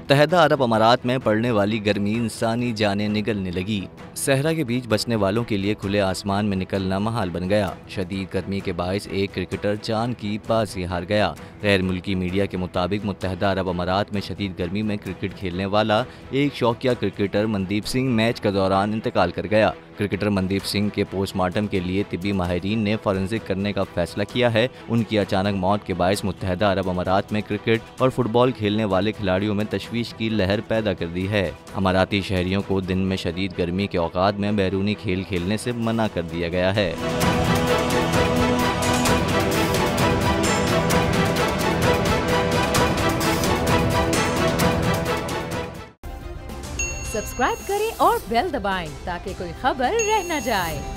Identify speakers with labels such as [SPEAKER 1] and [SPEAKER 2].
[SPEAKER 1] मुत्तहदा अरब अमारात में पड़ने वाली गर्मी इंसानी जानें निगलने लगी। सहरा के बीच बसने वालों के लिए खुले आसमान में निकलना महाल बन गया। शदीद गर्मी के बायस एक क्रिकेटर जान की बाजी हार गया। गैर मुल्की मीडिया के मुताबिक मुत्तहदा अरब अमारात में शदीद गर्मी में क्रिकेट खेलने वाला एक शौकिया क्रिकेटर मनदीप सिंह मैच के दौरान इंतकाल कर गया। क्रिकेटर मनदीप सिंह के पोस्टमार्टम के लिए तिब्बी माहिरीन ने फॉरेंसिक करने का फैसला किया है। उनकी अचानक मौत के बायस मुत्तहदा अरब अमारात में क्रिकेट और फुटबॉल खेलने वाले खिलाड़ियों में तशवीश की लहर पैदा कर दी है। अमाराती शहरियों को दिन में शदीद गर्मी के औकात में बैरूनी खेल खेलने से मना कर दिया गया है।
[SPEAKER 2] सब्सक्राइब करें और बेल दबाएं ताकि कोई खबर रह न जाए।